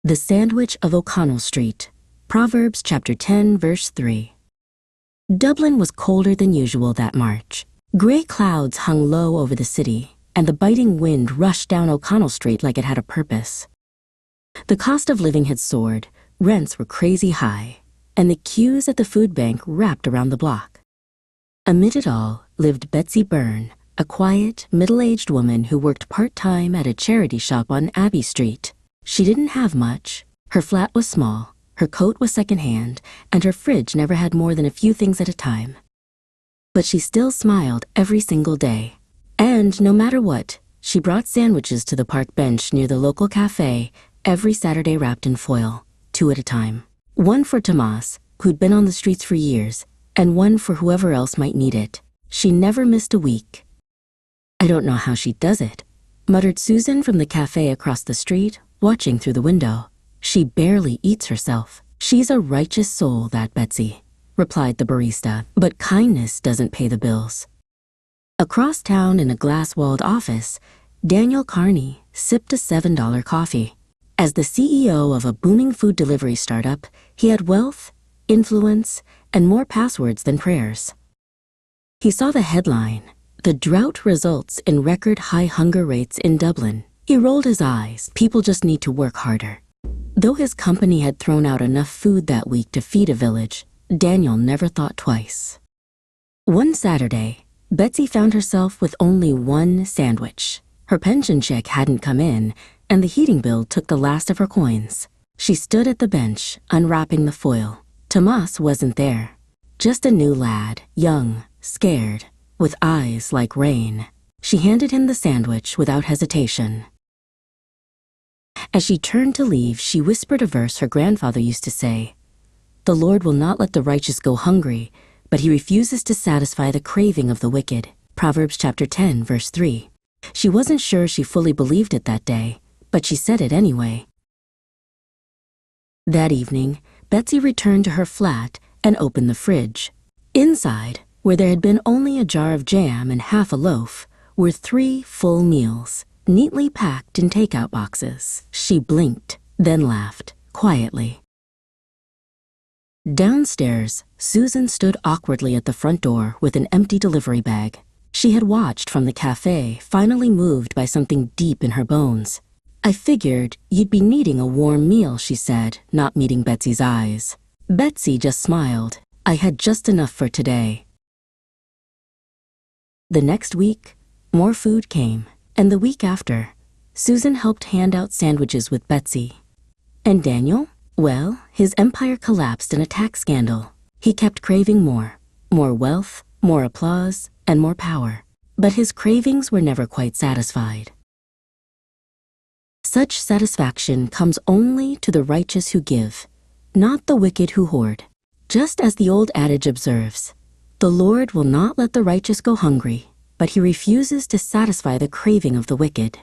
The Sandwich of O'Connell Street. Proverbs chapter 10, verse 3. Dublin was colder than usual that March. Gray clouds hung low over the city, and the biting wind rushed down O'Connell Street like it had a purpose. The cost of living had soared, rents were crazy high, and the queues at the food bank wrapped around the block. Amid it all lived Betsy Byrne, a quiet, middle-aged woman who worked part-time at a charity shop on Abbey Street. She didn't have much. Her flat was small, her coat was secondhand, and her fridge never had more than a few things at a time. But she still smiled every single day. And no matter what, she brought sandwiches to the park bench near the local cafe every Saturday wrapped in foil, 2 at a time. One for Tomas, who'd been on the streets for years, and one for whoever else might need it. She never missed a week. "I don't know how she does it," muttered Susan from the cafe across the street, watching through the window. "She barely eats herself." "She's a righteous soul, that Betsy," replied the barista, "but kindness doesn't pay the bills." Across town in a glass-walled office, Daniel Carney sipped a $7 coffee. As the CEO of a booming food delivery startup, he had wealth, influence, and more passwords than prayers. He saw the headline, "The drought results in record high hunger rates in Dublin." He rolled his eyes. People just need to work harder. Though his company had thrown out enough food that week to feed a village, Daniel never thought twice. One Saturday, Betsy found herself with only one sandwich. Her pension check hadn't come in, and the heating bill took the last of her coins. She stood at the bench, unwrapping the foil. Tomas wasn't there. Just a new lad, young, scared, with eyes like rain. She handed him the sandwich without hesitation. As she turned to leave, she whispered a verse her grandfather used to say, "The Lord will not let the righteous go hungry, but he refuses to satisfy the craving of the wicked." Proverbs chapter 10, verse 3. She wasn't sure she fully believed it that day, but she said it anyway. That evening, Betsy returned to her flat and opened the fridge. Inside, where there had been only a jar of jam and half a loaf, were 3 full meals, neatly packed in takeout boxes. She blinked, then laughed, quietly. Downstairs, Susan stood awkwardly at the front door with an empty delivery bag. She had watched from the cafe, finally moved by something deep in her bones. "I figured you'd be needing a warm meal," she said, not meeting Betsy's eyes. Betsy just smiled. "I had just enough for today." The next week, more food came, and the week after, Susan helped hand out sandwiches with Betsy. And Daniel? Well, his empire collapsed in a tax scandal. He kept craving more wealth, more applause, and more power. But his cravings were never quite satisfied. Such satisfaction comes only to the righteous who give, not the wicked who hoard. Just as the old adage observes, "The Lord will not let the righteous go hungry, but he refuses to satisfy the craving of the wicked."